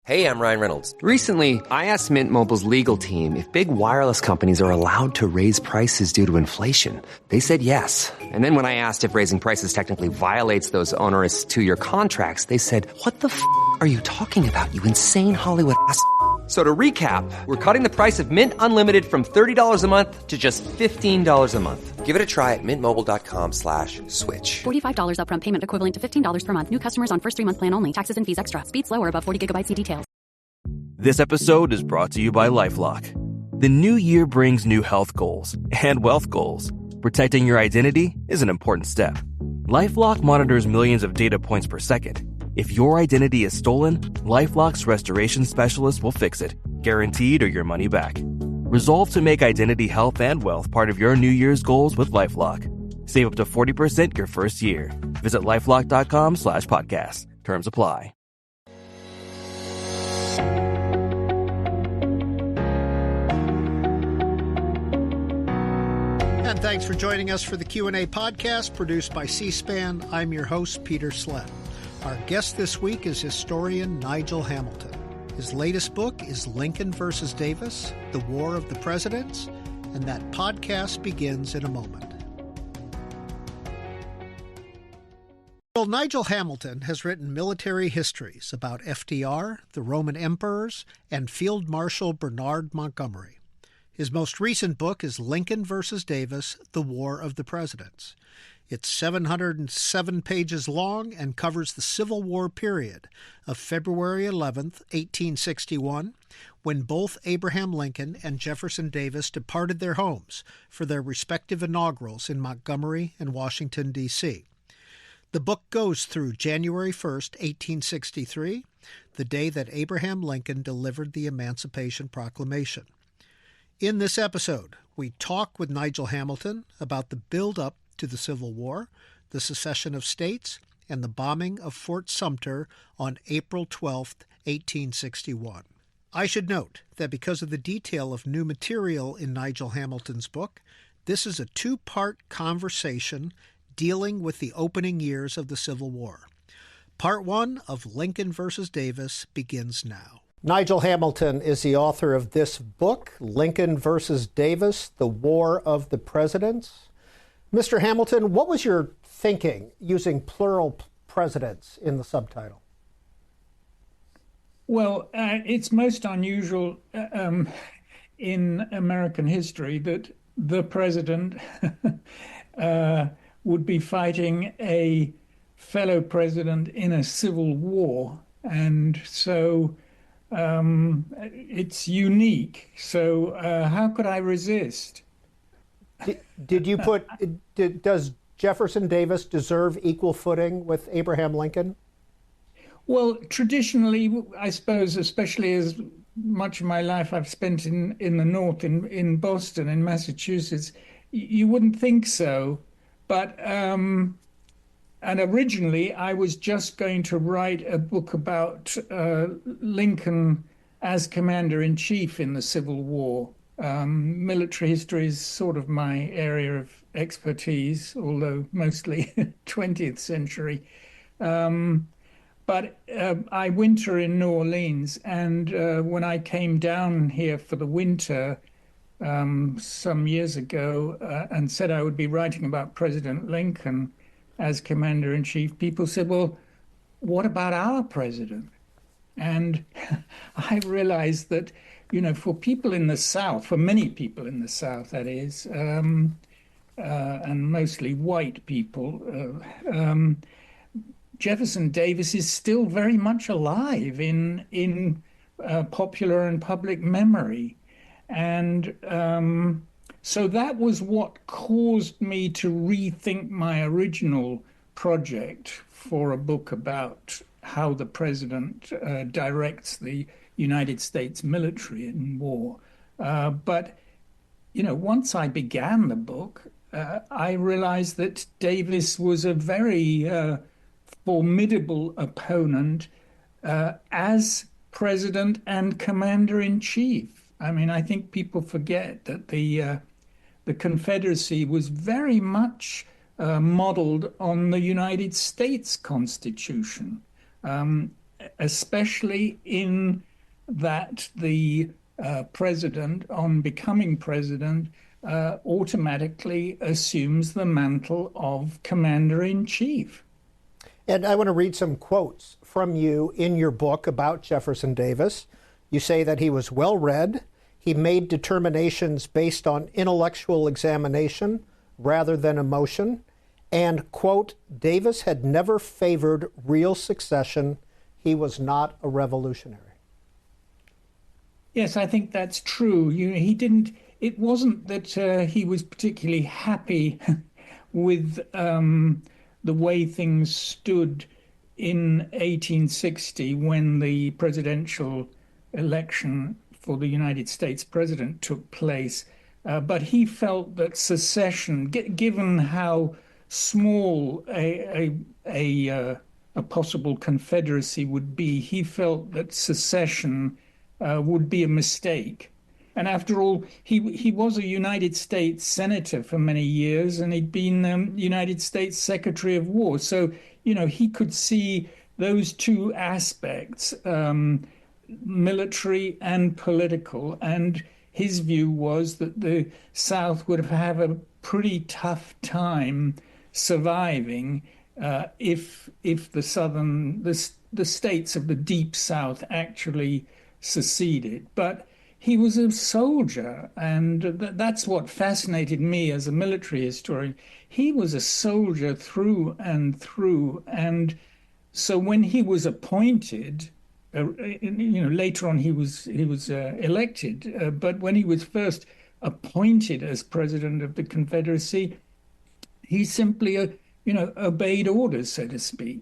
Hey, I'm Ryan Reynolds. Recently, I asked Mint Mobile's legal team if big wireless companies are allowed to raise prices due to inflation. They said yes. And then when I asked if raising prices technically violates those onerous two-year contracts, they said, "What the f*** are you talking about, you insane Hollywood ass?" So to recap, we're cutting the price of Mint Unlimited from $30 a month to just $15 a month. Give it a try at mintmobile.com/switch. $45 upfront payment equivalent to $15 per month. New customers on first 3-month plan only. Taxes and fees extra. Speed slower above 40 gigabytes. See details. This episode is brought to you by LifeLock. The new year brings new health goals and wealth goals. Protecting your identity is an important step. LifeLock monitors millions of data points per second. If your identity is stolen, LifeLock's restoration specialist will fix it, guaranteed or your money back. Resolve to make identity health and wealth part of your New Year's goals with LifeLock. Save up to 40% your first year. Visit LifeLock.com/podcast. Terms apply. And thanks for joining us for the Q&A podcast produced by C-SPAN. I'm your host, Peter Slett. Our guest this week is historian Nigel Hamilton. His latest book is Lincoln versus Davis, The War of the Presidents, and that podcast begins in a moment. Well, Nigel Hamilton has written military histories about FDR, the Roman emperors, and Field Marshal Bernard Montgomery. His most recent book is Lincoln versus Davis, The War of the Presidents. It's 707 pages long and covers the Civil War period of February 11th, 1861, when both Abraham Lincoln and Jefferson Davis departed their homes for their respective inaugurals in Montgomery and Washington, D.C. The book goes through January 1st, 1863, the day that Abraham Lincoln delivered the Emancipation Proclamation. In this episode, we talk with Nigel Hamilton about the build-up to the Civil War, the secession of states, and the bombing of Fort Sumter on April 12, 1861. I should note that because of the detail of new material in Nigel Hamilton's book, this is a two-part conversation dealing with the opening years of the Civil War. Part 1 of Lincoln versus Davis begins now. Nigel Hamilton is the author of this book, Lincoln versus Davis, The War of the Presidents. Mr. Hamilton, what was your thinking using plural presidents in the subtitle? Well, it's most unusual in American history that the president would be fighting a fellow president in a civil war. And so it's unique. So how could I resist? Did you put, does Jefferson Davis deserve equal footing with Abraham Lincoln? Well, traditionally, I suppose, especially as much of my life I've spent in the North, in Boston, in Massachusetts, you wouldn't think so. But, and originally I was just going to write a book about Lincoln as commander-in-chief in the Civil War. Military history is sort of my area of expertise, although mostly 20th century. But I winter in New Orleans, and when I came down here for the winter some years ago and said I would be writing about President Lincoln as commander-in-chief, people said, well, what about our president? And I realized that, you know, for people in the South, for many people in the South, that is, and mostly white people, Jefferson Davis is still very much alive in popular and public memory. And so that was what caused me to rethink my original project for a book about how the president directs the United States military in war. But, you know, once I began the book, I realized that Davis was a very formidable opponent as president and commander-in-chief. I mean, I think people forget that the Confederacy was very much modeled on the United States Constitution. especially in that the president, on becoming president, automatically assumes the mantle of commander-in-chief. And I want to read some quotes from you in your book about Jefferson Davis. You say that he was well-read. He made determinations based on intellectual examination rather than emotion. And, quote, Davis had never favored real succession. He was not a revolutionary. Yes, I think that's true. He didn't. It wasn't that he was particularly happy with the way things stood in 1860 when the presidential election for the United States president took place. But he felt that secession, given how small a possible Confederacy would be, he felt that secession would be a mistake. And after all, he was a United States senator for many years, and he'd been United States Secretary of War. So, he could see those two aspects, military and political. And his view was that the South would have a pretty tough time surviving if the states of the Deep South actually seceded. But he was a soldier, and that's what fascinated me as a military historian. He was a soldier through and through, and so when he was appointed, later on he was elected, but when he was first appointed as president of the Confederacy, he simply, obeyed orders, so to speak.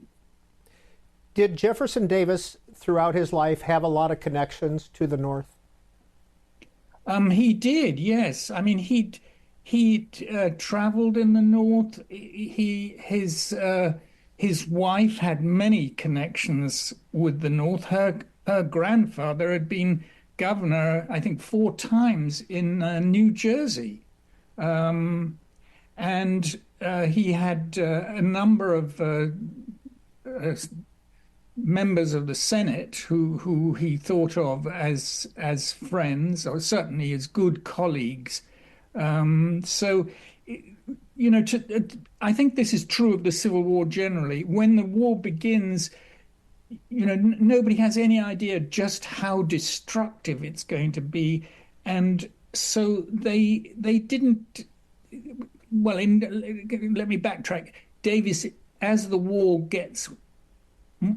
Did Jefferson Davis, throughout his life, have a lot of connections to the North? He did, yes. I mean, he traveled in the North. His wife had many connections with the North. Her grandfather had been governor, I think, 4 times in New Jersey, and he had a number of members of the Senate who he thought of as friends, or certainly as good colleagues. So, I think this is true of the Civil War generally. When the war begins, nobody has any idea just how destructive it's going to be, and so they didn't. Well, let me backtrack. Davis, as the war gets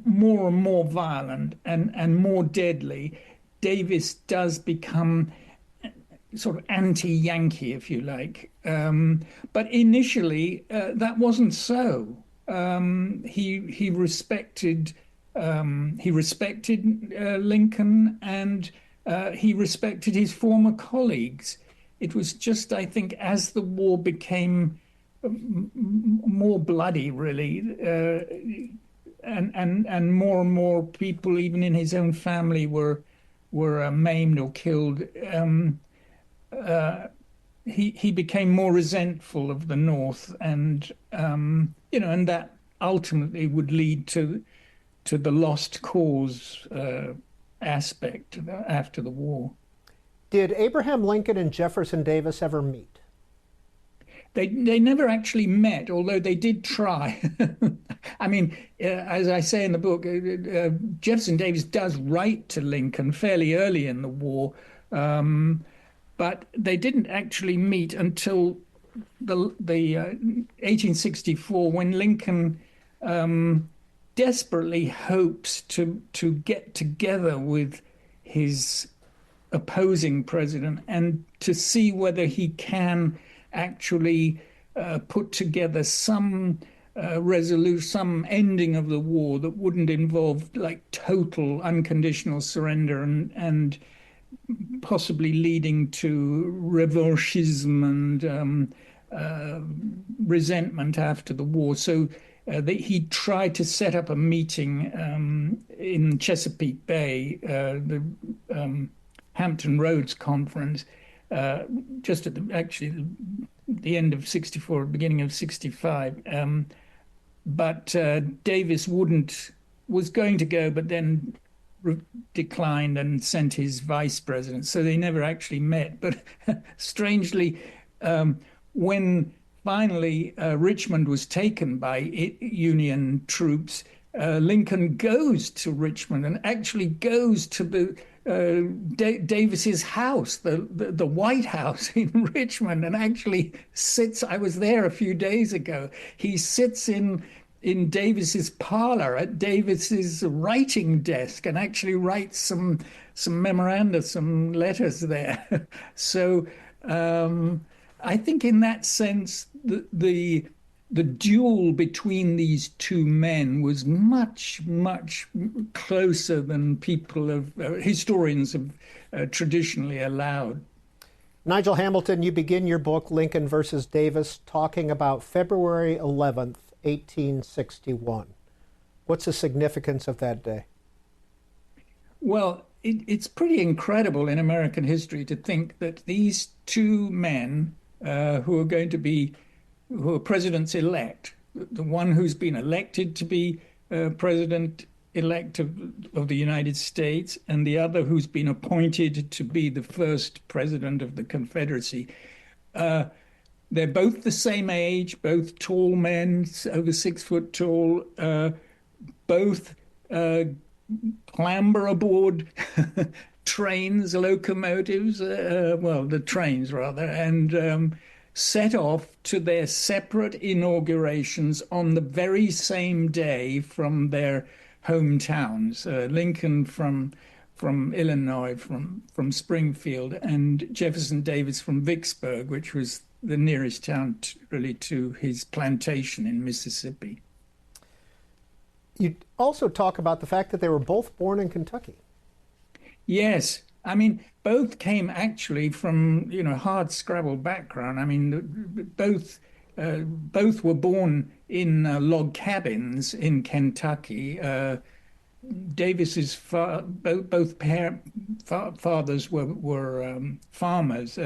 more and more violent and more deadly, Davis does become sort of anti-Yankee, if you like. But initially, that wasn't so. He respected Lincoln, and he respected his former colleagues. It was just, I think, as the war became more bloody, really, and more people, even in his own family, were maimed or killed. He became more resentful of the North, and and that ultimately would lead to the lost cause aspect after the war. Did Abraham Lincoln and Jefferson Davis ever meet? They never actually met, although they did try. I mean, as I say in the book, Jefferson Davis does write to Lincoln fairly early in the war, but they didn't actually meet until the 1864, when Lincoln desperately hopes to get together with his opposing president and to see whether he can actually put together some resolution, some ending of the war that wouldn't involve like total unconditional surrender and possibly leading to revanchism and resentment after the war. So he tried to set up a meeting in Chesapeake Bay, the Hampton Roads Conference, just at the end of 64, beginning of 65. But Davis wouldn't was going to go, but then declined and sent his vice president. So they never actually met. But strangely, when finally Richmond was taken by Union troops, Lincoln goes to Richmond and actually goes to the Davis's house, the White House in Richmond, and actually sits. I was there a few days ago. He sits in Davis's parlor at Davis's writing desk and actually writes some memoranda, some letters there. So I think in that sense, the duel between these two men was much, much closer than historians have traditionally allowed. Nigel Hamilton, you begin your book, Lincoln versus Davis, talking about February 11th, 1861. What's the significance of that day? Well, it's pretty incredible in American history to think that these two men who are presidents-elect, the one who's been elected to be president-elect of the United States, and the other who's been appointed to be the first president of the Confederacy. They're both the same age, both tall men, over 6 foot tall, both clamber aboard trains, locomotives, the trains rather, and set off to their separate inaugurations on the very same day from their hometowns. Lincoln from Illinois, from Springfield, and Jefferson Davis from Vicksburg, which was the nearest town really to his plantation in Mississippi. You also talk about the fact that they were both born in Kentucky. Yes. I mean, both came actually from, hard scrabble background. I mean, both were born in log cabins in Kentucky. Davis's both fathers were farmers.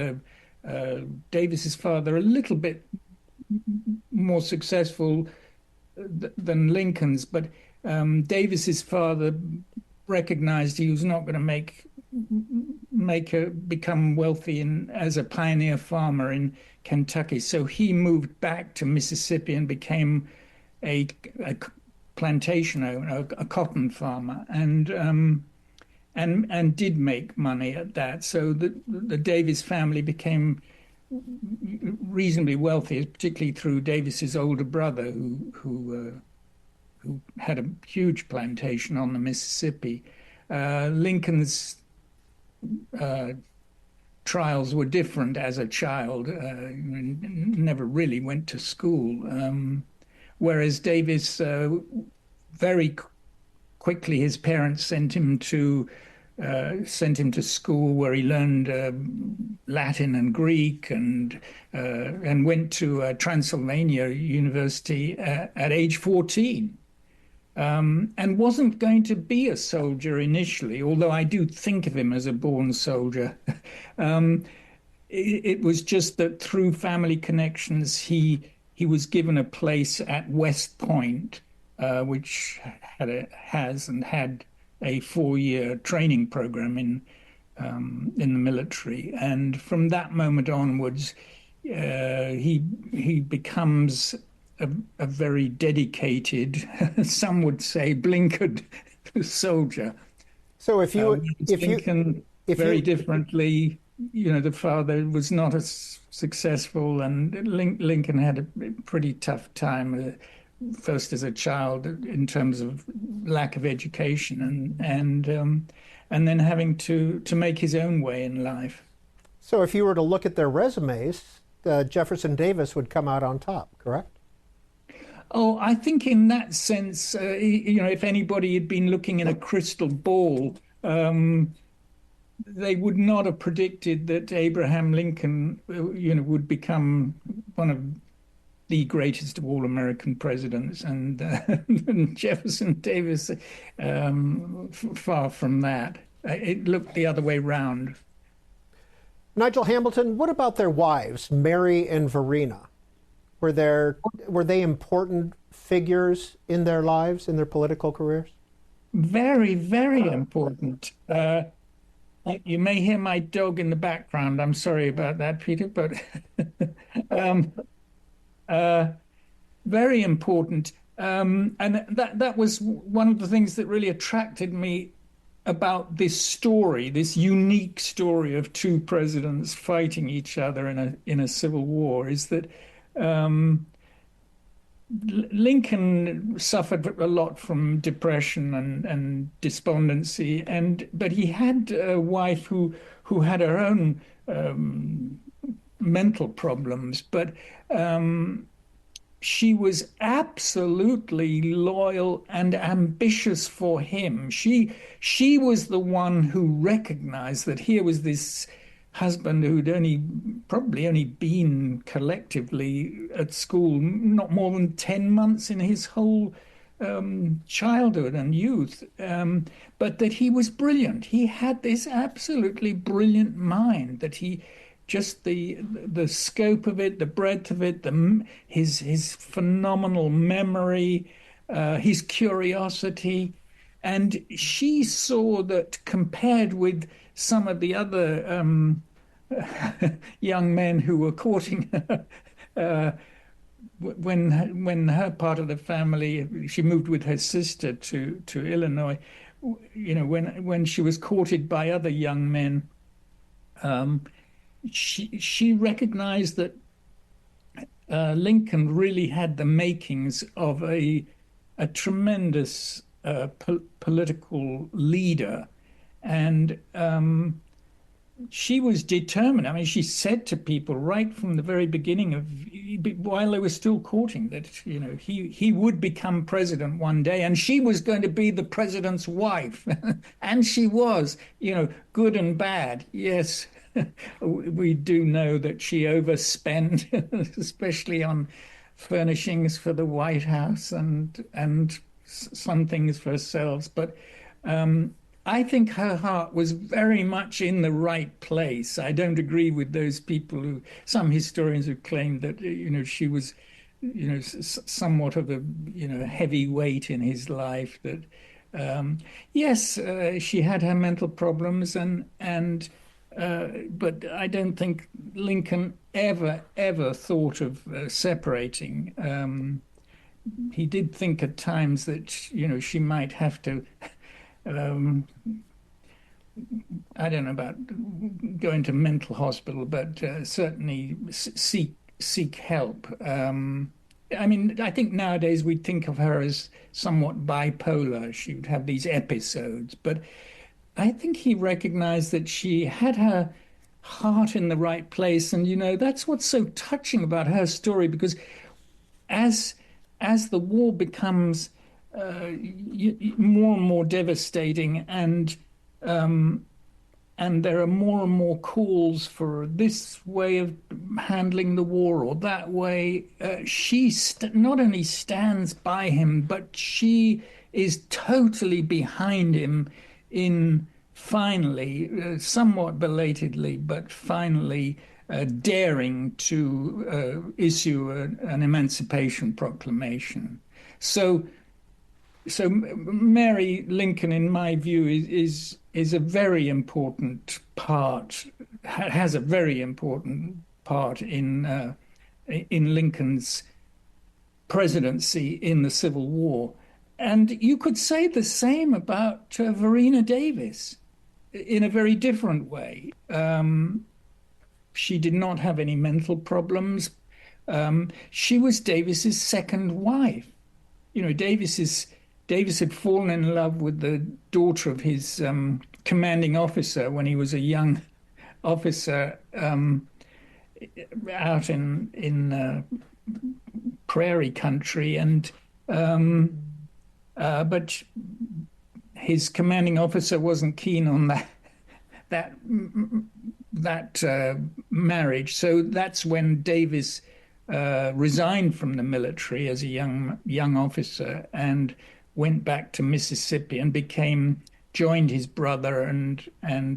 Davis's father a little bit more successful than Lincoln's, but Davis's father recognized he was not going to become wealthy as a pioneer farmer in Kentucky. So he moved back to Mississippi and became a plantation owner, a cotton farmer, and did make money at that. So the Davis family became reasonably wealthy, particularly through Davis's older brother, who had a huge plantation on the Mississippi. Lincoln's trials were different as a child. Never really went to school, whereas Davis very quickly his parents sent him to school where he learned Latin and Greek and went to Transylvania University at age 14. And wasn't going to be a soldier initially, although I do think of him as a born soldier. It was just that through family connections, he was given a place at West Point, which had a 4-year training program in the military, and from that moment onwards, he becomes a very dedicated, some would say, blinkered soldier. So differently, the father was not as successful, and Lincoln had a pretty tough time, first as a child in terms of lack of education, and then having to make his own way in life. So if you were to look at their resumes, Jefferson Davis would come out on top, correct? Oh, I think in that sense, if anybody had been looking in a crystal ball, they would not have predicted that Abraham Lincoln, would become one of the greatest of all American presidents, and Jefferson Davis, far from that. It looked the other way round. Nigel Hamilton, what about their wives, Mary and Verena? Were they important figures in their lives, in their political careers? Very, very important. You may hear my dog in the background. I'm sorry about that, Peter, but um, uh, very important. And that was one of the things that really attracted me about this story, this unique story of two presidents fighting each other in a civil war, is that um, Lincoln suffered a lot from depression and despondency, and but he had a wife who had her own mental problems, but she was absolutely loyal and ambitious for him. She was the one who recognized that here was this husband who'd probably only been collectively at school not more than 10 months in his whole childhood and youth, but that he was brilliant. He had this absolutely brilliant mind that he just the scope of it, the breadth of it, his phenomenal memory, his curiosity, and she saw that compared with some of the other young men who were courting her. When her part of the family, she moved with her sister to Illinois. When she was courted by other young men, she recognized that Lincoln really had the makings of a tremendous political leader, and she was determined. I mean, she said to people right from the very beginning while they were still courting, that he would become president one day, and she was going to be the president's wife, and she was, good and bad. Yes, we do know that she overspent, especially on furnishings for the White House and some things for herself, but. I think her heart was very much in the right place. I don't agree with those people some historians who claimed that, she was, somewhat of a, heavy weight in his life. That, yes, she had her mental problems but I don't think Lincoln ever thought of separating. He did think at times that, she might have to. I don't know about going to mental hospital, but certainly seek help. I mean, I think nowadays we think of her as somewhat bipolar. She would have these episodes, but I think he recognized that she had her heart in the right place, and that's what's so touching about her story, because as the war becomes more and more devastating, and there are more and more calls for this way of handling the war or that way. She not only stands by him, but she is totally behind him in finally, somewhat belatedly, but finally daring to issue an Emancipation Proclamation. So Mary Lincoln, in my view, is a very important part, has a very important part in Lincoln's presidency in the Civil War. And you could say the same about Verena Davis in a very different way. She did not have any mental problems. She was Davis's second wife. Davis had fallen in love with the daughter of his commanding officer when he was a young officer out in prairie country, and but his commanding officer wasn't keen on that marriage. So that's when Davis resigned from the military as a young officer and went back to Mississippi and joined his brother and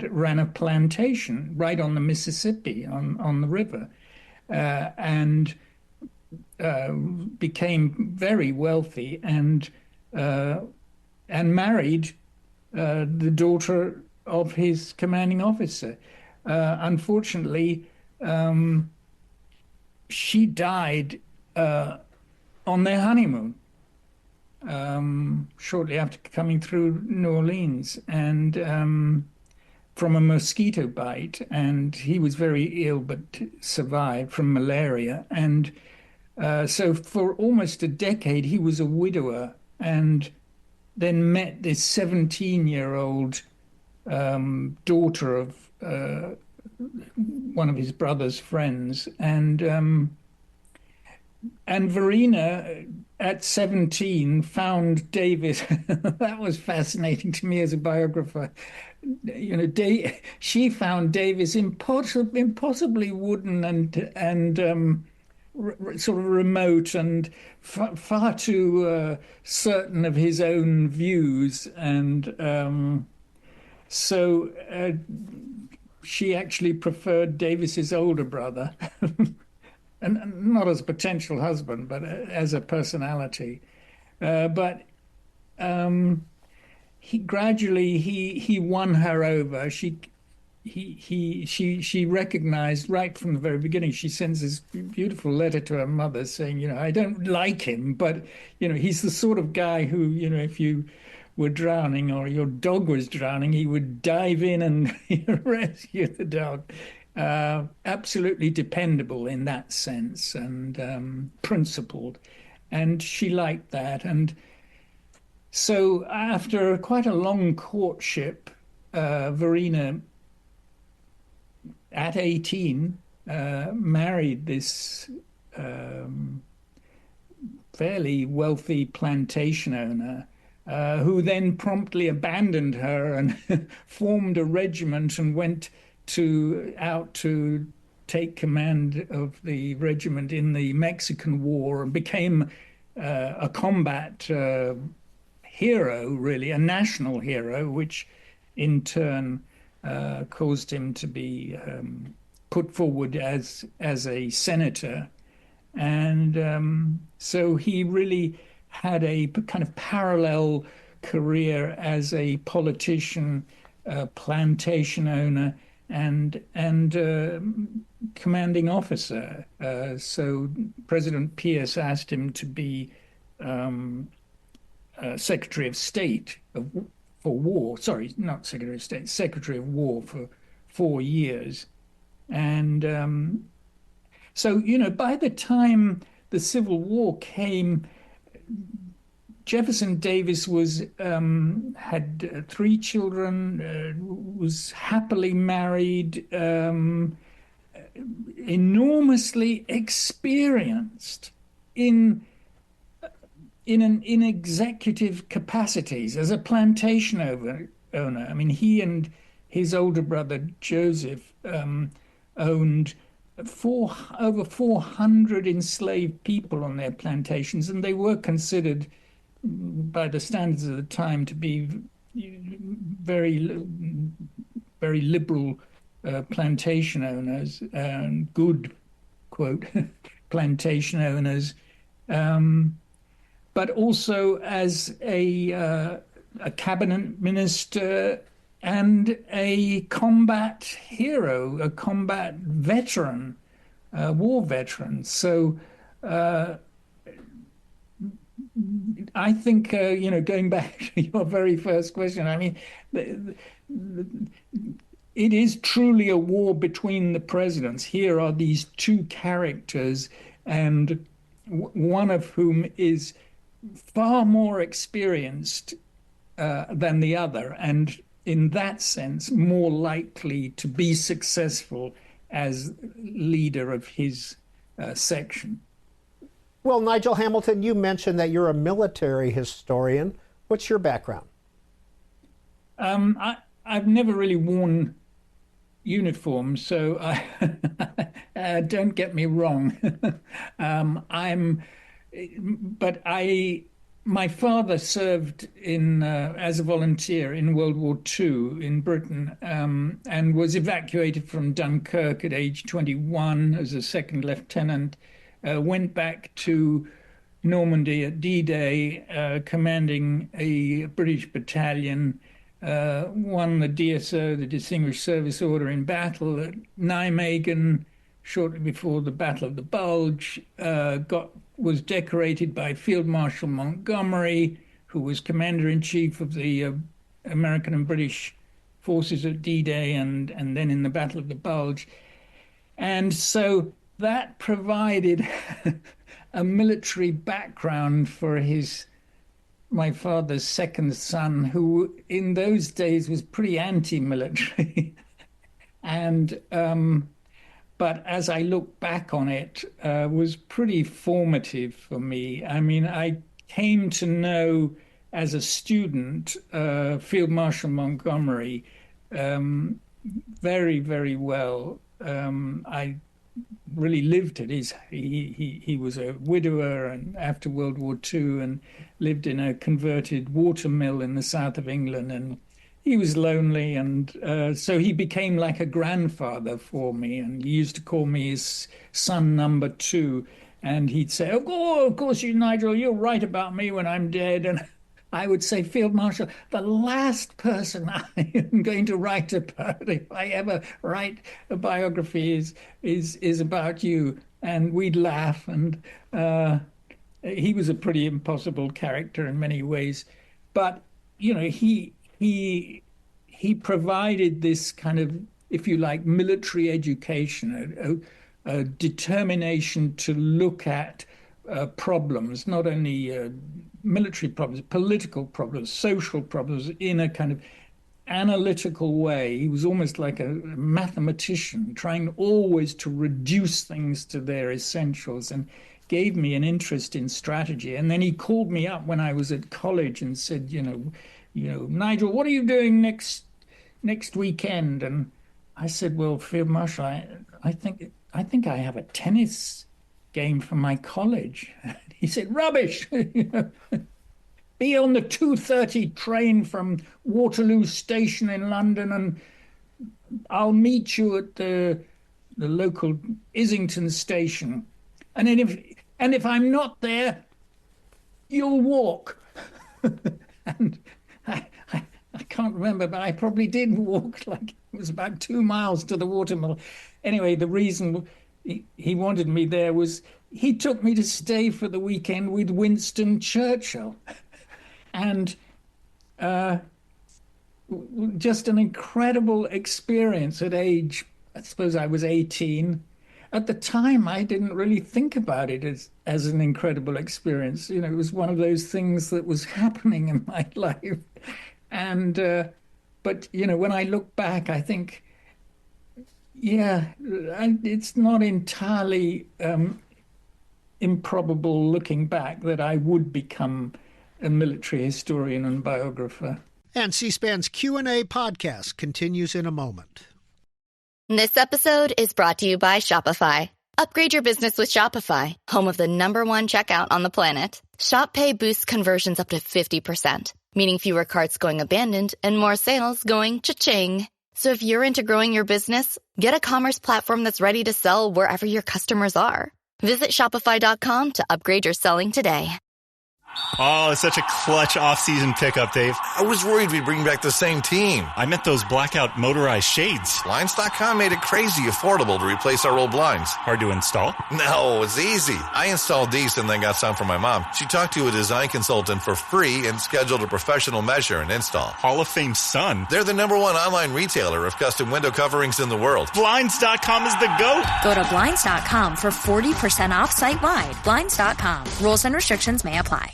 ran a plantation right on the Mississippi on the river, and became very wealthy, and and married the daughter of his commanding officer. Unfortunately, she died on their honeymoon shortly after coming through New Orleans, and from a mosquito bite. And he was very ill, but survived from malaria. And so for almost a decade, he was a widower, and then met this 17-year-old daughter of one of his brother's friends, and Verena at 17 found Davis. That was fascinating to me as a biographer. She found Davis impossibly wooden and sort of remote and far too certain of his own views, and so she actually preferred Davis's older brother, and not as a potential husband, but as a personality. But he gradually he won her over. She recognized right from the very beginning. She sends this beautiful letter to her mother saying, I don't like him, but he's the sort of guy who, if you were drowning or your dog was drowning, he would dive in and rescue the dog. Absolutely dependable in that sense, and principled, and she liked that. And so after quite a long courtship, Verena at 18 married this fairly wealthy plantation owner, who then promptly abandoned her and formed a regiment and went out to take command of the regiment in the Mexican War, and became a combat hero, really, a national hero, which in turn caused him to be put forward as a senator. And so he really had a kind of parallel career as a politician, plantation owner, and commanding officer. So President Pierce asked him to be Secretary of State for War. Sorry, not Secretary of State, Secretary of War for 4 years. And so, by the time the Civil War came, Jefferson Davis had 3 children, was happily married, enormously experienced in executive capacities as a plantation owner. I mean, he and his older brother Joseph owned over 400 enslaved people on their plantations, and they were considered, by the standards of the time, to be very, very liberal plantation owners, good, quote, plantation owners, but also as a cabinet minister and a combat hero, a combat veteran, war veteran. So I think, going back to your very first question, I mean, it is truly a war between the presidents. Here are these 2 characters, and one of whom is far more experienced than the other, and in that sense, more likely to be successful as leader of his section. Well, Nigel Hamilton, you mentioned that you're a military historian. What's your background? I've never really worn uniform, so don't get me wrong. My father served as a volunteer in World War II in Britain, and was evacuated from Dunkirk at age 21 as a second lieutenant. Went back to Normandy at D-Day, commanding a British battalion, won the DSO, the Distinguished Service Order, in battle at Nijmegen shortly before the Battle of the Bulge, was decorated by Field Marshal Montgomery, who was Commander-in-Chief of the American and British forces at D-Day and then in the Battle of the Bulge. And so that provided a military background for my father's second son, who in those days was pretty anti-military. And but as I look back on it, was pretty formative for me. I mean, I came to know as a student Field Marshal Montgomery very, very well. I really lived at he was a widower and after World War II, and lived in a converted water mill in the south of England, and he was lonely, and so he became like a grandfather for me, and he used to call me his son number 2, and he'd say, "Oh, of course, Nigel, you'll write about me when I'm dead," and I would say, "Field Marshal, the last person I am going to write about, if I ever write a biography, is about you." And we'd laugh. And he was a pretty impossible character in many ways. But, you know, he provided this kind of, if you like, military education, a determination to look at problems, not only military problems, political problems, social problems, in a kind of analytical way. He was almost like a mathematician, trying always to reduce things to their essentials, and gave me an interest in strategy. And then he called me up when I was at college and said, you know, "Nigel, what are you doing next weekend?" And I said, "Well, Field Marshal, I think I have a tennis game for my college." He said, "Rubbish. Be on the 2:30 train from Waterloo Station in London, and I'll meet you at the local Islington station. And if I'm not there, you'll walk." And I can't remember, but I probably did walk, like it was about 2 miles to the watermill. Anyway, the reason he wanted me there was he took me to stay for the weekend with Winston Churchill. And just an incredible experience at age, I suppose I was 18. At the time, I didn't really think about it as an incredible experience. You know, it was one of those things that was happening in my life. And, but, you know, when I look back, I think, yeah, it's not entirely improbable looking back that I would become a military historian and biographer. And C-SPAN's Q&A podcast continues in a moment. This episode is brought to you by Shopify. Upgrade your business with Shopify, home of the #1 checkout on the planet. Shop Pay boosts conversions up to 50%, meaning fewer carts going abandoned and more sales going cha-ching. So if you're into growing your business, get a commerce platform that's ready to sell wherever your customers are. Visit Shopify.com to upgrade your selling today. Oh, it's such a clutch off-season pickup, Dave. I was worried we'd bring back the same team. I meant those blackout motorized shades. Blinds.com made it crazy affordable to replace our old blinds. Hard to install? No, it's easy. I installed these and then got some for my mom. She talked to a design consultant for free and scheduled a professional measure and install. Hall of Fame son. They're the #1 online retailer of custom window coverings in the world. Blinds.com is the GOAT. Go to Blinds.com for 40% off site-wide. Blinds.com. Rules and restrictions may apply.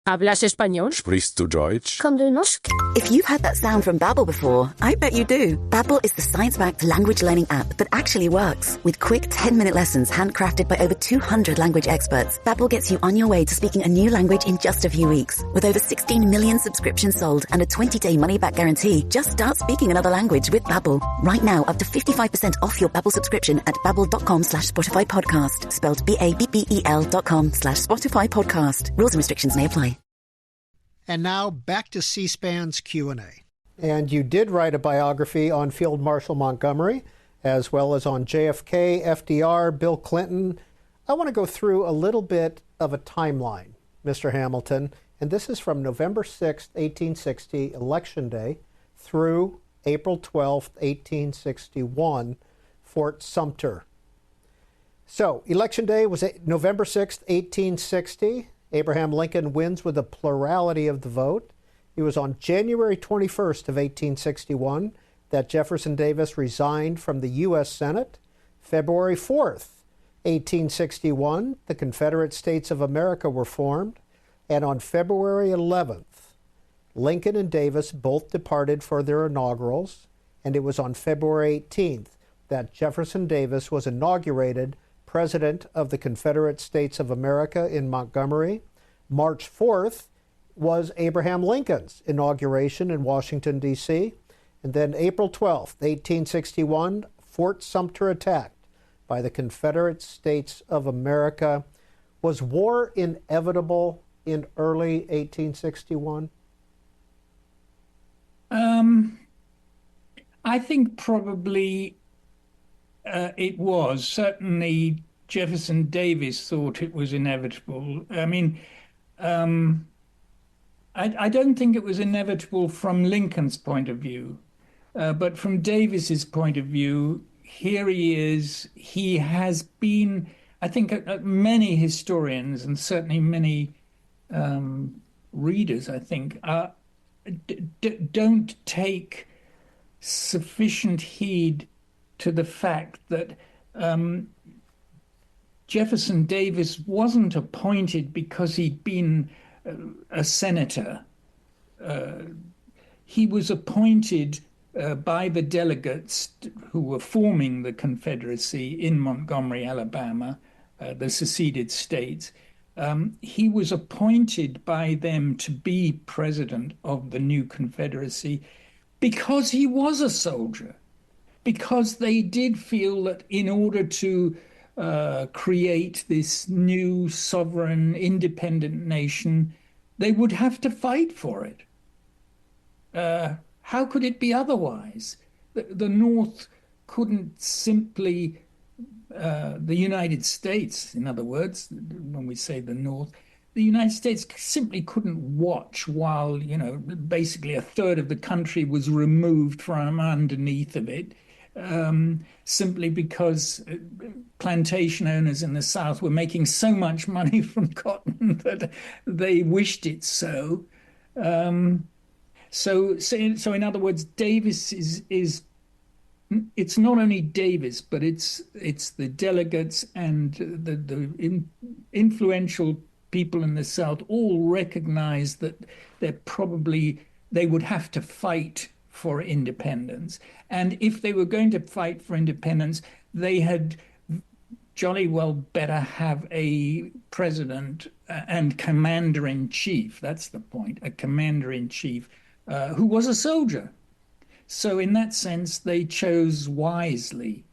¿Hablas español? Sprichst du Deutsch? Komm du noch? If you've heard that sound from Babbel before, I bet you do. Babbel is the science-backed language learning app that actually works. With quick 10-minute lessons handcrafted by over 200 language experts, Babbel gets you on your way to speaking a new language in just a few weeks. With over 16 million subscriptions sold and a 20-day money-back guarantee, just start speaking another language with Babbel. Right now, up to 55% off your Babbel subscription at babbel.com/Spotify podcast. Spelled BABBEL.com/Spotify podcast. Rules and restrictions may apply. And now back to C-SPAN's Q&A. And you did write a biography on Field Marshal Montgomery, as well as on JFK, FDR, Bill Clinton. I want to go through a little bit of a timeline, Mr. Hamilton, and this is from November 6th, 1860, Election Day, through April 12th, 1861, Fort Sumter. So, Election Day was November 6th, 1860. Abraham Lincoln wins with a plurality of the vote. It was on January 21st of 1861 that Jefferson Davis resigned from the U.S. Senate. February 4th, 1861, the Confederate States of America were formed. And on February 11th, Lincoln and Davis both departed for their inaugurals. And it was on February 18th that Jefferson Davis was inaugurated President of the Confederate States of America in Montgomery. March 4th was Abraham Lincoln's inauguration in Washington, D.C. And then April 12th, 1861, Fort Sumter attacked by the Confederate States of America. Was war inevitable in early 1861? I think probably it was. Certainly, Jefferson Davis thought it was inevitable. I mean, I don't think it was inevitable from Lincoln's point of view, but from Davis's point of view, here he is. He has been, I think, many historians and certainly many readers, I think, don't take sufficient heed to the fact that Jefferson Davis wasn't appointed because he'd been a senator. He was appointed by the delegates who were forming the Confederacy in Montgomery, Alabama, the seceded states. He was appointed by them to be president of the new Confederacy because he was a soldier, because they did feel that in order to create this new sovereign, independent nation, they would have to fight for it. How could it be otherwise? The North couldn't simply, the United States, in other words, when we say the North, the United States simply couldn't watch while, basically a third of the country was removed from underneath of it, simply because plantation owners in the South were making so much money from cotton that they wished it so. So in other words, Davis is it's not only Davis, but it's the delegates and the influential people in the South all recognize that they would have to fight for independence. And if they were going to fight for independence, they had jolly well better have a president and commander-in-chief, that's the point, a commander-in-chief who was a soldier. So in that sense, they chose wisely.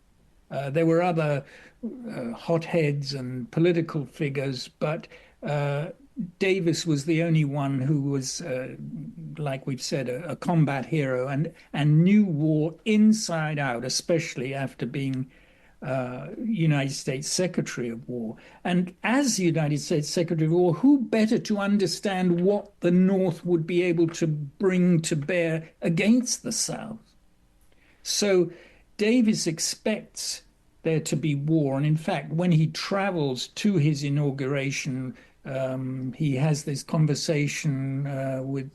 There were other hotheads and political figures, but Davis was the only one who was, like we've said, a combat hero and knew war inside out, especially after being United States Secretary of War. And as United States Secretary of War, who better to understand what the North would be able to bring to bear against the South? So Davis expects there to be war. And in fact, when he travels to his inauguration, he has this conversation with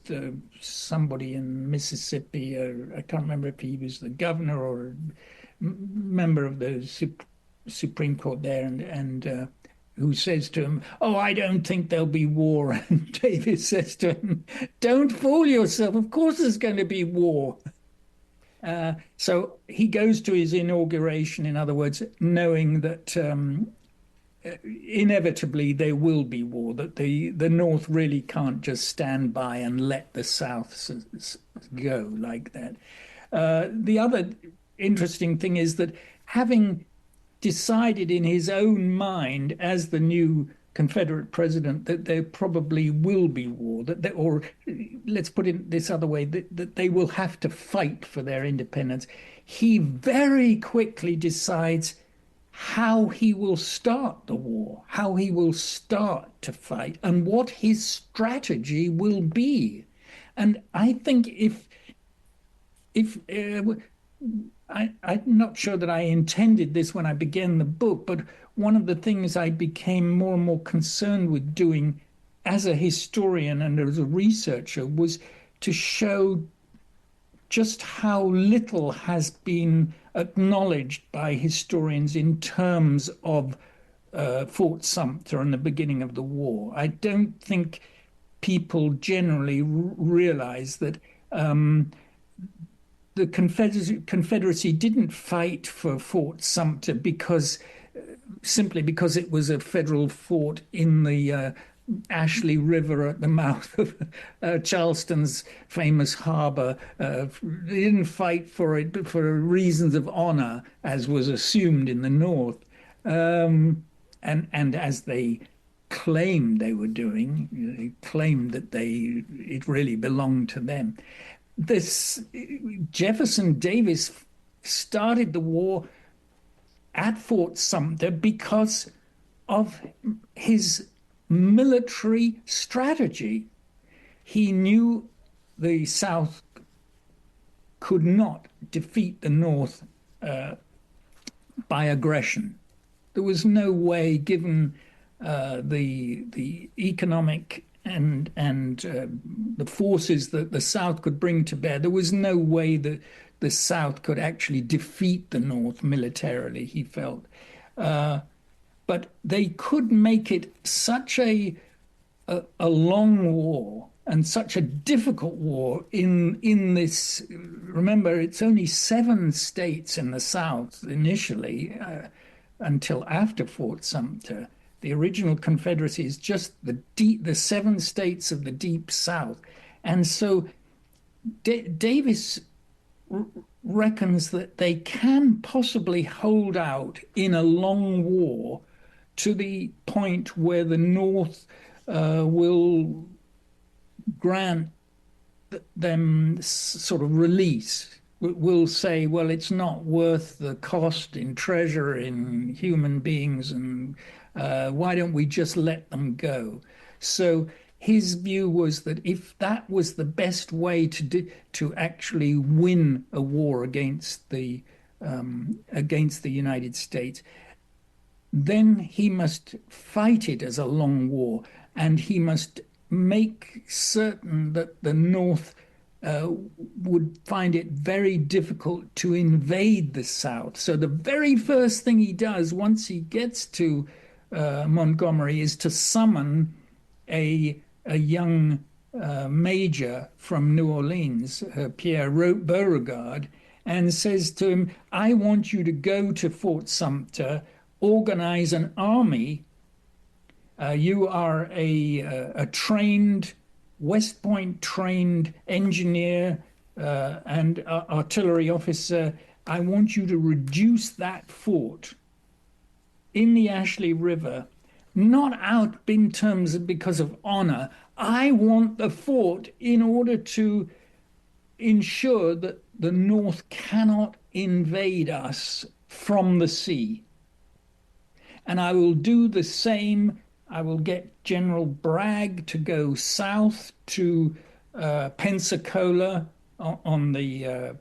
somebody in Mississippi. I can't remember if he was the governor or a member of the Supreme Court there, and who says to him, "Oh, I don't think there'll be war." And Davis says to him, "Don't fool yourself. Of course there's going to be war." So he goes to his inauguration, in other words, knowing that inevitably there will be war, that the North really can't just stand by and let the South go like that. The other interesting thing is that having decided in his own mind as the new Confederate president that there probably will be war, or let's put it this other way, that they will have to fight for their independence, he very quickly decides how he will start the war, how he will start to fight, and what his strategy will be. And I think I'm not sure that I intended this when I began the book, but one of the things I became more and more concerned with doing as a historian and as a researcher was to show just how little has been acknowledged by historians in terms of Fort Sumter and the beginning of the war. I don't think people generally realize that the Confederacy didn't fight for Fort Sumter simply because it was a federal fort in the Ashley River at the mouth of Charleston's famous harbor. They didn't fight for it for reasons of honor, as was assumed in the North, and as they claimed they were doing. They claimed that it really belonged to them. Jefferson Davis started the war at Fort Sumter because of his military strategy. He knew the South could not defeat the North by aggression. There was no way, given the economic and the forces that the South could bring to bear, there was no way that the South could actually defeat the North militarily, he felt. But they could make it such a long war and such a difficult war in this. Remember, it's only 7 states in the South initially, until after Fort Sumter. The original Confederacy is just the 7 states of the Deep South. And so Davis reckons that they can possibly hold out in a long war to the point where the North will grant them sort of release, will say, well, it's not worth the cost in treasure, in human beings, and why don't we just let them go? So his view was that if that was the best way to actually win a war against the United States, then he must fight it as a long war, and he must make certain that the North would find it very difficult to invade the South. So the very first thing he does once he gets to Montgomery is to summon a young major from New Orleans, Pierre Beauregard, and says to him, I want you to go to Fort Sumter, organize an army. You are a trained, West Point trained engineer and artillery officer. I want you to reduce that fort in the Ashley River, not out in terms of because of honor. I want the fort in order to ensure that the North cannot invade us from the sea. And I will do the same. I will get General Bragg to go south to Pensacola on the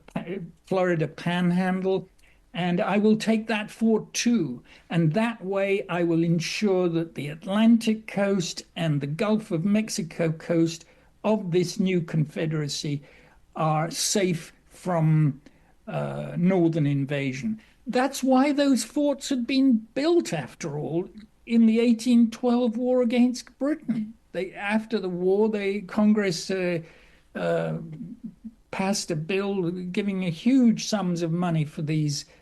Florida Panhandle, and I will take that fort too. And that way I will ensure that the Atlantic coast and the Gulf of Mexico coast of this new Confederacy are safe from northern invasion. That's why those forts had been built, after all, in the 1812 war against Britain. After the war, Congress passed a bill giving a huge sums of money for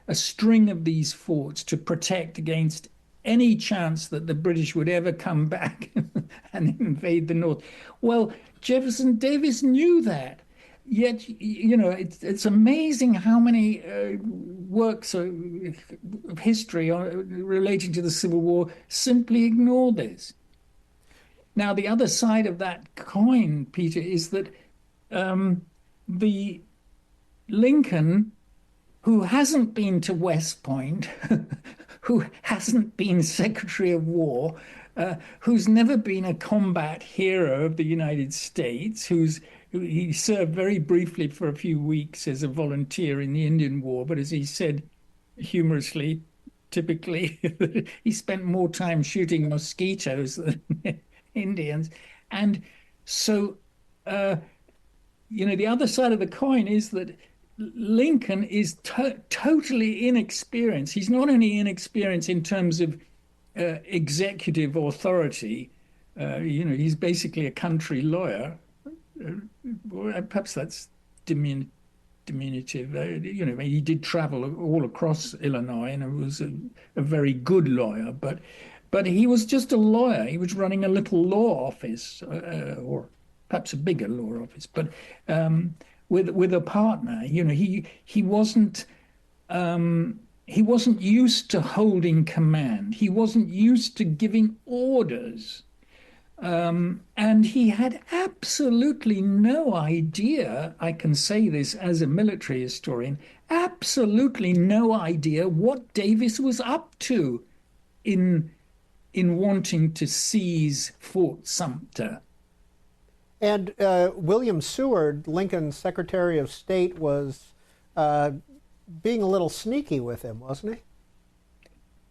a string of these forts to protect against any chance that the British would ever come back and invade the North. Well, Jefferson Davis knew that. Yet, it's amazing how many works of history relating to the Civil War simply ignore this. Now, the other side of that coin, Peter, is that the Lincoln, who hasn't been to West Point, who hasn't been Secretary of War, who's never been a combat hero of the United States, he served very briefly for a few weeks as a volunteer in the Indian War, but as he said humorously, typically, he spent more time shooting mosquitoes than Indians. And so, the other side of the coin is that Lincoln is totally inexperienced. He's not only inexperienced in terms of executive authority, he's basically a country lawyer. Perhaps that's diminutive. He did travel all across Illinois and was a very good lawyer, but he was just a lawyer. He was running a little law office, or perhaps a bigger law office, but with a partner. He wasn't used to holding command. He wasn't used to giving orders. And he had absolutely no idea, I can say this as a military historian, absolutely no idea what Davis was up to in wanting to seize Fort Sumter. And William Seward, Lincoln's Secretary of State, was being a little sneaky with him, wasn't he?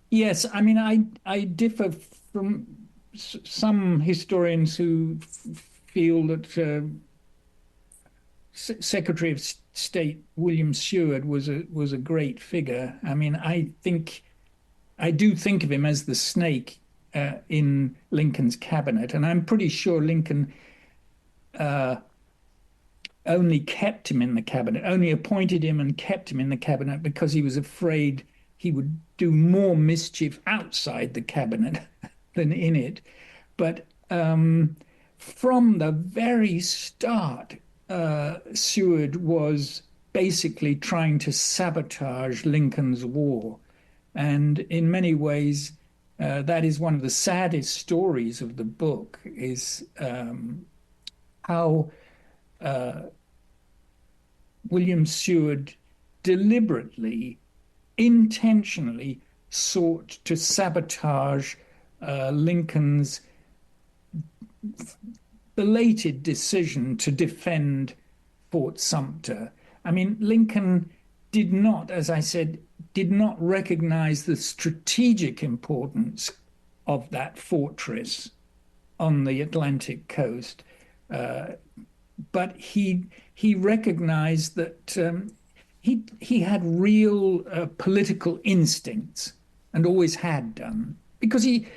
Yes, I mean, I differ from some historians who feel that Secretary of State William Seward was a great figure. I mean, I do think of him as the snake in Lincoln's cabinet, and I'm pretty sure Lincoln only kept him in the cabinet, only appointed him and kept him in the cabinet because he was afraid he would do more mischief outside the cabinet than in it. But from the very start, Seward was basically trying to sabotage Lincoln's war. And in many ways, that is one of the saddest stories of the book, is how William Seward deliberately, intentionally sought to sabotage Lincoln's belated decision to defend Fort Sumter. I mean, Lincoln did not, as I said, recognize the strategic importance of that fortress on the Atlantic coast. But he recognized that he had real political instincts, and always had done, because he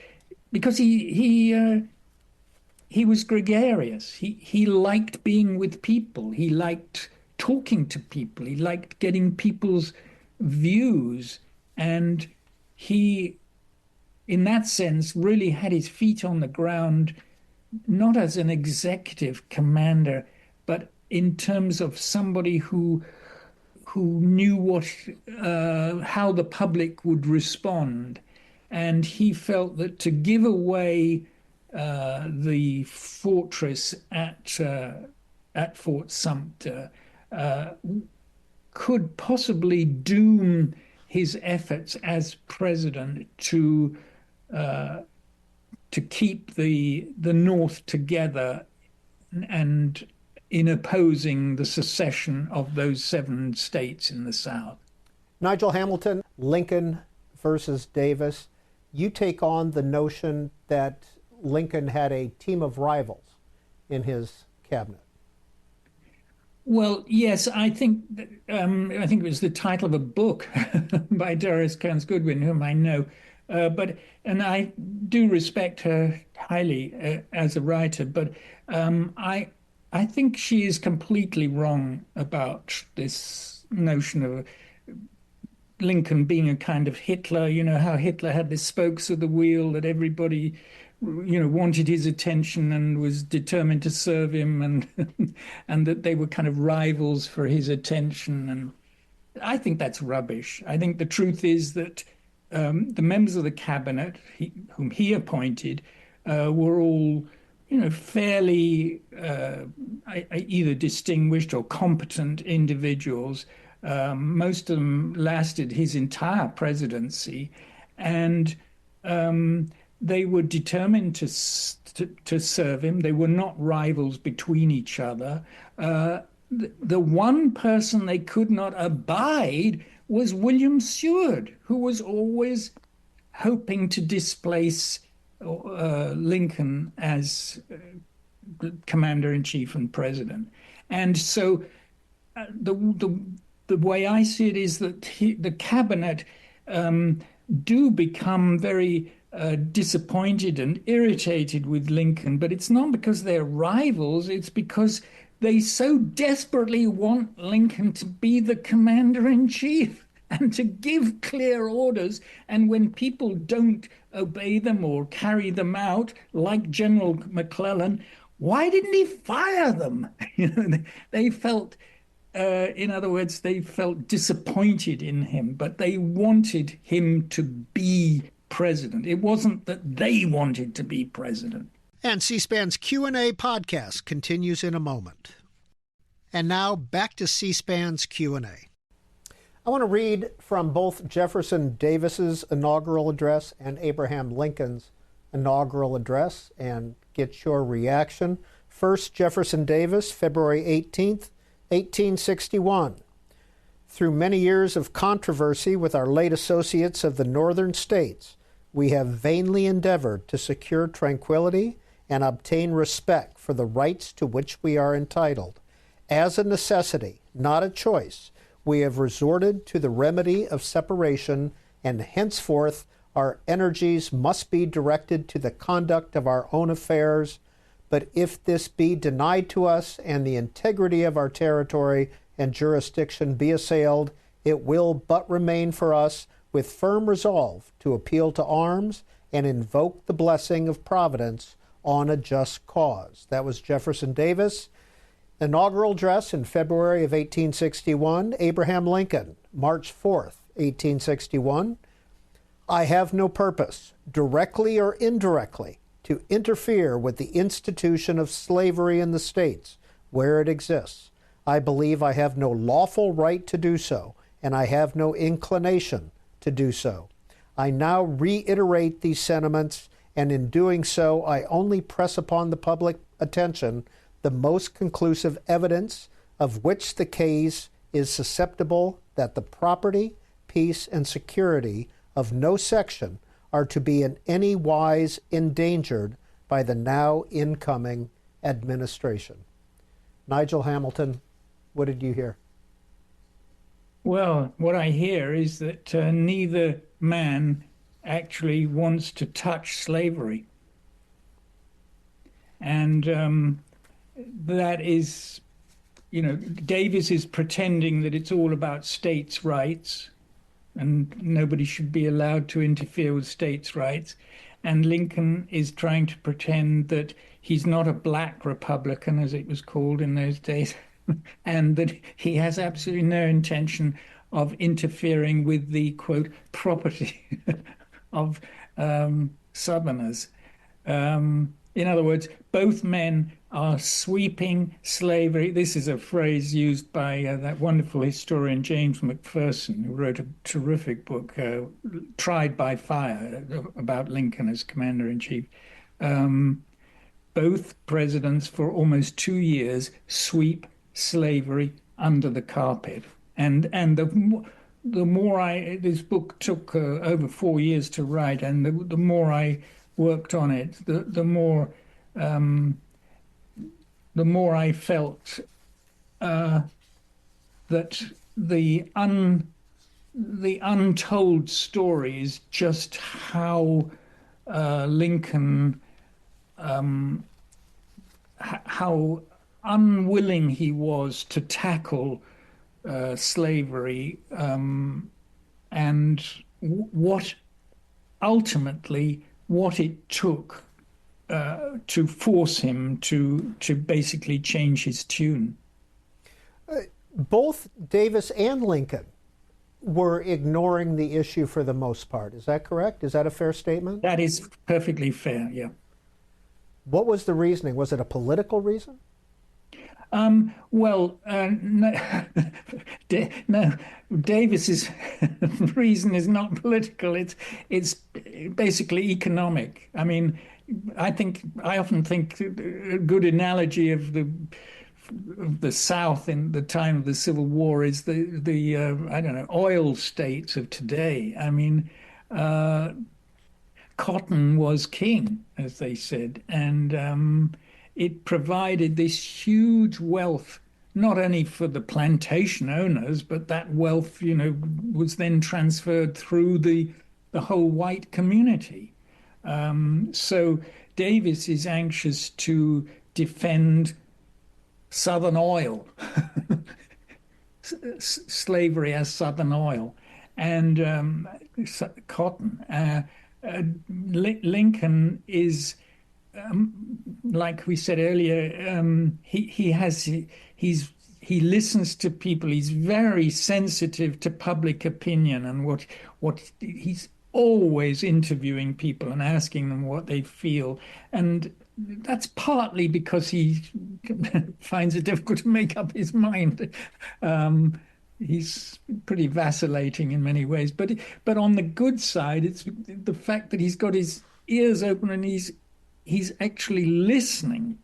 was gregarious. He liked being with people. He liked talking to people. He liked getting people's views, and he, in that sense, really had his feet on the ground, not as an executive commander, but in terms of somebody who knew how the public would respond. And he felt that to give away the fortress at Fort Sumter could possibly doom his efforts as president to keep the North together and in opposing the secession of those 7 states in the South. Nigel Hamilton, Lincoln versus Davis. You take on the notion that Lincoln had a team of rivals in his cabinet. Well, yes, I think it was the title of a book by Doris Kearns Goodwin, whom I know, and I do respect her highly as a writer, but I think she is completely wrong about this notion of Lincoln being a kind of Hitler. You know how Hitler had the spokes of the wheel, that everybody, wanted his attention and was determined to serve him, and and that they were kind of rivals for his attention. And I think that's rubbish. I think the truth is that the members of the cabinet whom he appointed were all, fairly either distinguished or competent individuals. Most of them lasted his entire presidency, and they were determined to serve him. They were not rivals between each other. The one person they could not abide was William Seward, who was always hoping to displace Lincoln as commander-in-chief and president. And so the way I see it is that the cabinet do become very disappointed and irritated with Lincoln, but it's not because they're rivals, it's because they so desperately want Lincoln to be the commander-in-chief and to give clear orders. And when people don't obey them or carry them out, like General McClellan, why didn't he fire them? They felt, in other words, they felt disappointed in him, but they wanted him to be president. It wasn't that they wanted to be president. And C-SPAN's Q&A podcast continues in a moment. And now back to C-SPAN's Q&A. I want to read from both Jefferson Davis's inaugural address and Abraham Lincoln's inaugural address and get your reaction. First, Jefferson Davis, February 18th, 1861. Through many years of controversy with our late associates of the northern states, we have vainly endeavored to secure tranquility and obtain respect for the rights to which we are entitled. As a necessity, not a choice, we have resorted to the remedy of separation, and henceforth our energies must be directed to the conduct of our own affairs. But if this be denied to us and the integrity of our territory and jurisdiction be assailed, it will but remain for us with firm resolve to appeal to arms and invoke the blessing of Providence on a just cause. That was Jefferson Davis. Inaugural address in February of 1861. Abraham Lincoln, March 4th, 1861. I have no purpose, directly or indirectly, to interfere with the institution of slavery in the states where it exists. I believe I have no lawful right to do so, and I have no inclination to do so. I now reiterate these sentiments, and in doing so, I only press upon the public attention the most conclusive evidence of which the case is susceptible that the property, peace, and security of no section are to be in any wise endangered by the now incoming administration. Nigel Hamilton, what did you hear? Well, what I hear is that neither man actually wants to touch slavery. And that is, Davis is pretending that it's all about states' rights and nobody should be allowed to interfere with states' rights. And Lincoln is trying to pretend that he's not a black Republican, as it was called in those days, and that he has absolutely no intention of interfering with the, quote, property of Southerners. In other words, both men are sweeping slavery. This is a phrase used by that wonderful historian James McPherson, who wrote a terrific book, Tried by Fire, about Lincoln as commander-in-chief. Both presidents for almost 2 years sweep slavery under the carpet. And the more this book took over 4 years to write, and the more I worked on it, the more I felt that the untold story is just how Lincoln, how unwilling he was to tackle slavery, and what it took to force him to basically change his tune. Both Davis and Lincoln were ignoring the issue for the most part. Is that correct? Is that a fair statement? That is perfectly fair, yeah. What was the reasoning? Was it a political reason? Well, no, no, Davis's reason is not political. It's basically economic. I mean, I often think a good analogy of the South in the time of the Civil War is the I don't know, oil states of today. I mean, cotton was king, as they said, and it provided this huge wealth, not only for the plantation owners, but that wealth, was then transferred through the whole white community. So Davis is anxious to defend Southern oil, slavery as Southern oil, and cotton. Lincoln is, like we said earlier, he listens to people. He's very sensitive to public opinion, and what he's always interviewing people and asking them what they feel. And that's partly because he finds it difficult to make up his mind. He's pretty vacillating in many ways, but on the good side, it's the fact that he's got his ears open and he's actually listening.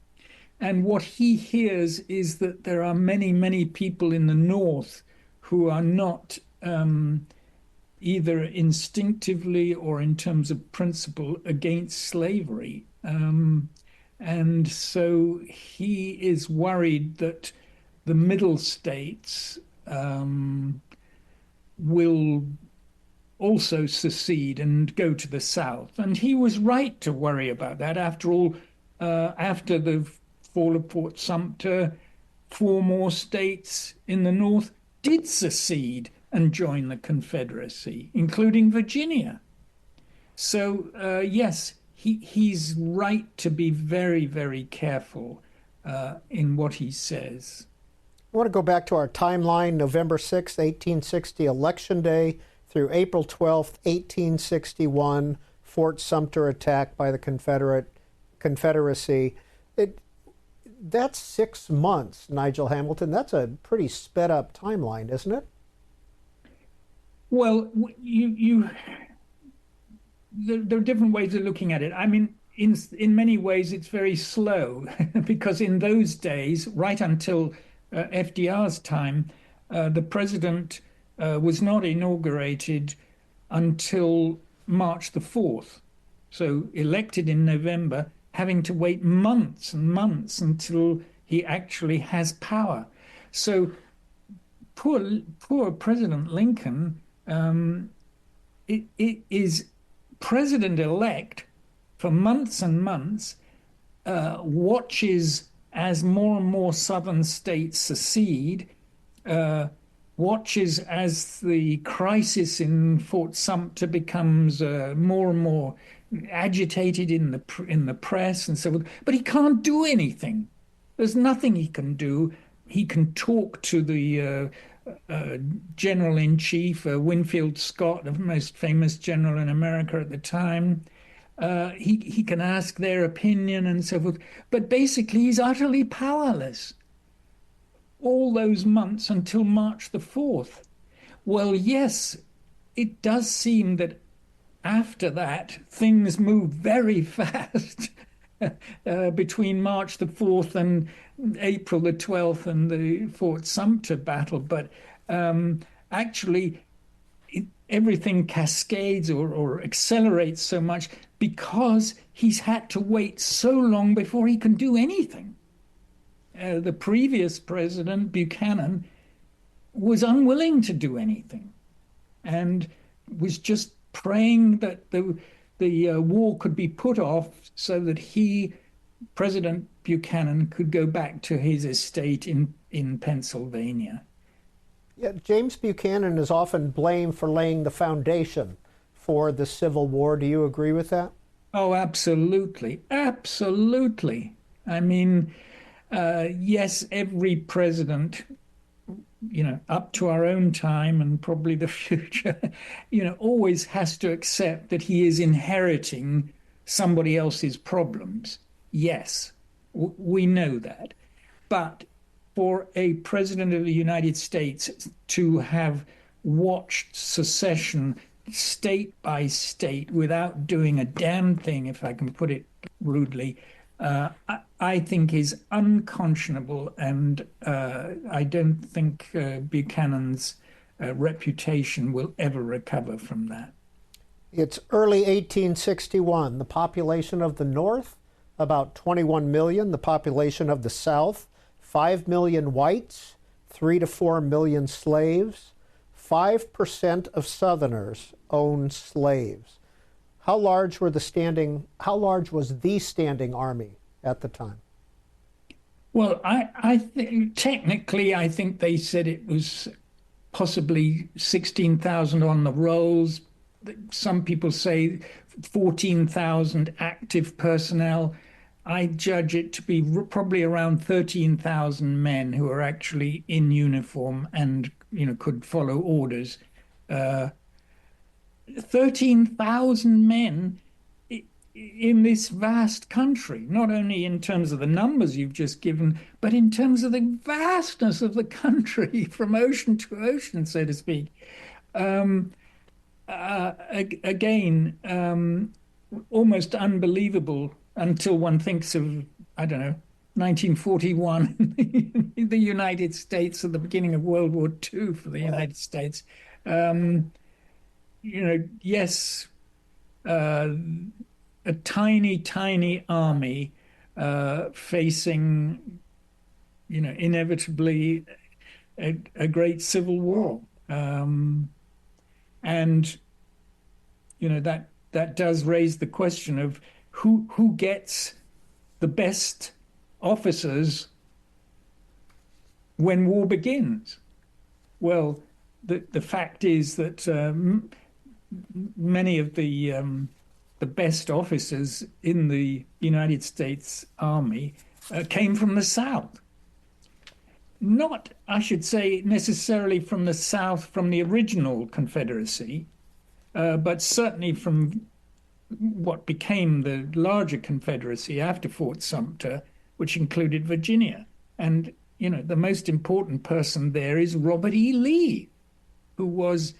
And what he hears is that there are many, many people in the North who are not either instinctively or in terms of principle against slavery. And so he is worried that the middle states will also secede and go to the South. And he was right to worry about that. After all, after the fall of Fort Sumter, 4 more states in the North did secede and join the Confederacy, including Virginia. So, yes, he's right to be very, very careful in what he says. I want to go back to our timeline, November 6, 1860, Election Day, through April 12th, 1861, Fort Sumter attack by the Confederacy. That's 6 months, Nigel Hamilton. That's a pretty sped up timeline, isn't it? Well, there are different ways of looking at it. I mean, in many ways, it's very slow because in those days, right until FDR's time, the president was not inaugurated until March the 4th. So elected in November, having to wait months and months until he actually has power. So poor President Lincoln it is president-elect for months and months, watches as more and more southern states secede, watches as the crisis in Fort Sumter becomes more and more agitated in the press and so forth. But he can't do anything. There's nothing he can do. He can talk to the General-in-Chief, Winfield Scott, the most famous general in America at the time. He can ask their opinion and so forth. But basically, he's utterly powerless all those months until March the 4th. Well, yes, it does seem that after that, things move very fast between March the 4th and April the 12th and the Fort Sumter battle. But actually, everything cascades or accelerates so much because he's had to wait so long before he can do anything. The previous president, Buchanan, was unwilling to do anything and was just praying that the war could be put off so that President Buchanan, could go back to his estate in Pennsylvania. Yeah, James Buchanan is often blamed for laying the foundation for the Civil War. Do you agree with that? Oh, absolutely. Absolutely. I mean, yes, every president, up to our own time and probably the future, always has to accept that he is inheriting somebody else's problems. Yes, we know that. But for a president of the United States to have watched secession state by state without doing a damn thing, if I can put it rudely, I think is unconscionable, and I don't think Buchanan's reputation will ever recover from that. It's early 1861. The population of the North, about 21 million. The population of the South, 5 million whites, 3 to 4 million slaves. 5% of Southerners own slaves. How large was the standing army at the time? Well, I think technically, I think they said it was possibly 16,000 on the rolls. Some people say 14,000 active personnel. I judge it to be probably around 13,000 men who are actually in uniform and, could follow orders. 13,000 men in this vast country, not only in terms of the numbers you've just given, but in terms of the vastness of the country from ocean to ocean, so to speak. Again, almost unbelievable until one thinks of, 1941, the United States, at the beginning of World War II for the United States. Yes, a tiny, tiny army facing, inevitably a great civil war. And, that does raise the question of who gets the best officers when war begins. Well, the fact is that many of the best officers in the United States Army came from the South. Not, I should say, necessarily from the South, from the original Confederacy, but certainly from what became the larger Confederacy after Fort Sumter, which included Virginia. And, the most important person there is Robert E. Lee, who was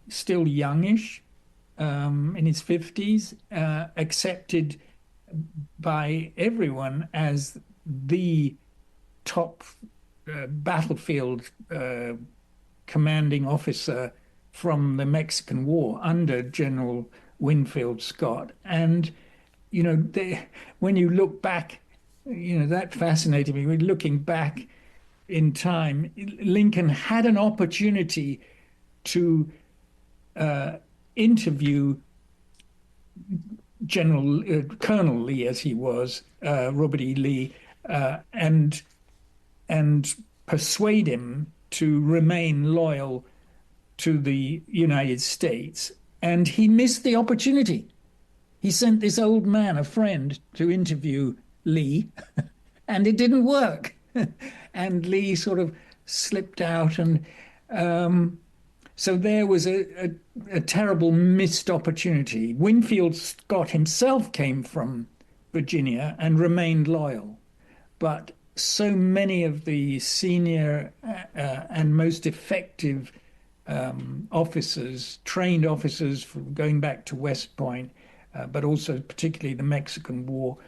still youngish, in his 50s, accepted by everyone as the top battlefield commanding officer from the Mexican War under General Winfield Scott. And, when you look back, that fascinated me. Looking back in time, Lincoln had an opportunity to interview Colonel Lee, as he was, Robert E. Lee, and persuade him to remain loyal to the United States. And he missed the opportunity. He sent this old man, a friend, to interview Lee, and it didn't work. And Lee sort of slipped out, and so there was a terrible missed opportunity. Winfield Scott himself came from Virginia and remained loyal, but so many of the senior and most effective officers, trained officers from going back to West Point, but also particularly the Mexican War,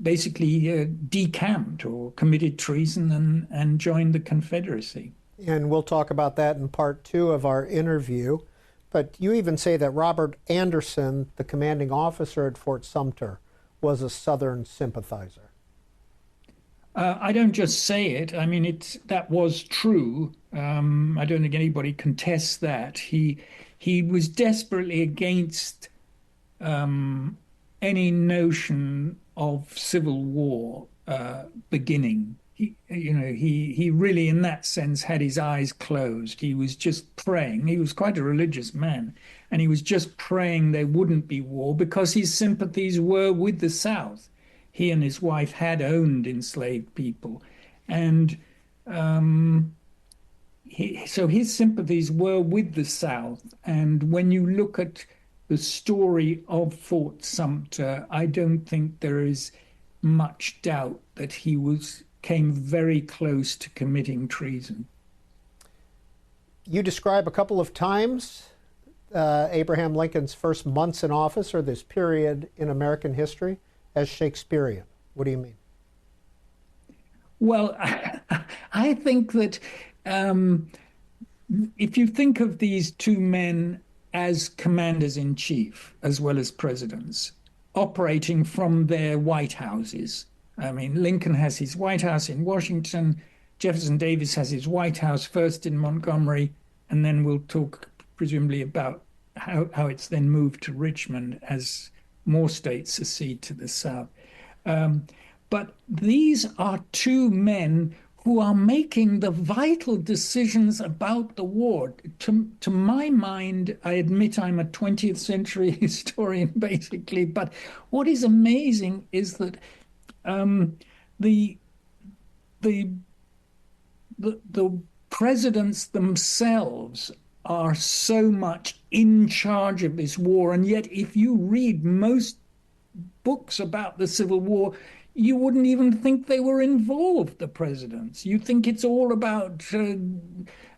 basically decamped or committed treason and joined the Confederacy. And we'll talk about that in part 2 of our interview. But you even say that Robert Anderson, the commanding officer at Fort Sumter, was a Southern sympathizer. I don't just say it. I mean, that was true. I don't think anybody contests that. He was desperately against any notion of civil war beginning. He really, in that sense, had his eyes closed. He was just praying. He was quite a religious man, and he was just praying there wouldn't be war because his sympathies were with the South. He and his wife had owned enslaved people, and so his sympathies were with the South. And when you look at the story of Fort Sumter, I don't think there is much doubt that he came very close to committing treason. You describe a couple of times Abraham Lincoln's first months in office, or this period in American history, as Shakespearean. What do you mean? Well, I think that if you think of these two men as commanders-in-chief as well as presidents, operating from their White Houses. I mean, Lincoln has his White House in Washington, Jefferson Davis has his White House first in Montgomery, and then we'll talk presumably about how it's then moved to Richmond as more states secede to the south. But these are two men who are making the vital decisions about the war. To my mind, I admit I'm a 20th century historian, basically, but what is amazing is that the presidents themselves are so much in charge of this war, and yet if you read most books about the Civil War, you wouldn't even think they were involved, the presidents. You think it's all about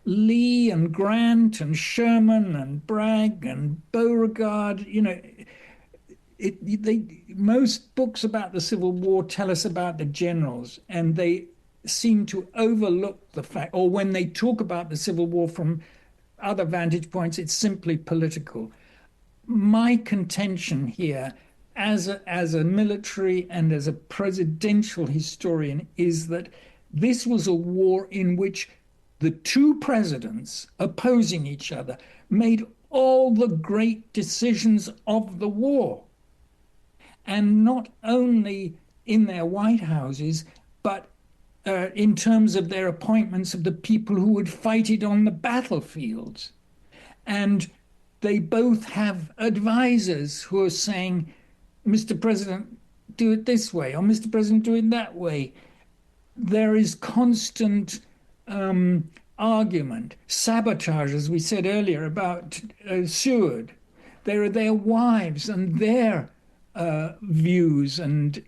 Lee and Grant and Sherman and Bragg and Beauregard. You know, most books about the Civil War tell us about the generals, and they seem to overlook the fact, or when they talk about the Civil War from other vantage points, it's simply political. My contention here, as a military and as a presidential historian, is that this was a war in which the two presidents opposing each other made all the great decisions of the war. And not only in their White Houses, but in terms of their appointments of the people who would fight it on the battlefields. And they both have advisors who are saying, Mr. President, do it this way, or Mr. President, do it that way. There is constant argument, sabotage, as we said earlier, about Seward. There are their wives and their views and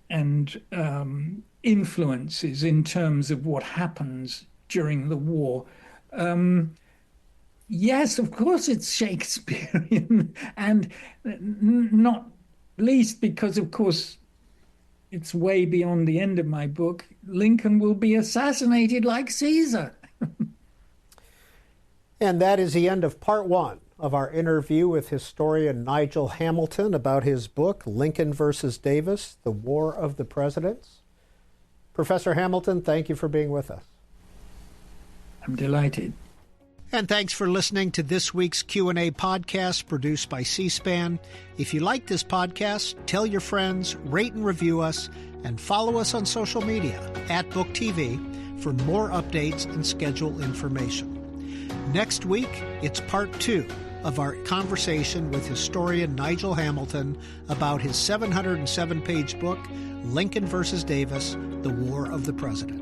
influences in terms of what happens during the war. Yes, of course it's Shakespearean, and not least because, of course, it's way beyond the end of my book. Lincoln will be assassinated like Caesar. And that is the end of part one of our interview with historian Nigel Hamilton about his book, Lincoln versus Davis, The War of the Presidents. Professor Hamilton, thank you for being with us. I'm delighted. And thanks for listening to this week's Q&A podcast produced by C-SPAN. If you like this podcast, tell your friends, rate and review us, and follow us on social media @BookTV for more updates and schedule information. Next week, it's part 2 of our conversation with historian Nigel Hamilton about his 707-page book, Lincoln versus Davis, The War of the Presidents.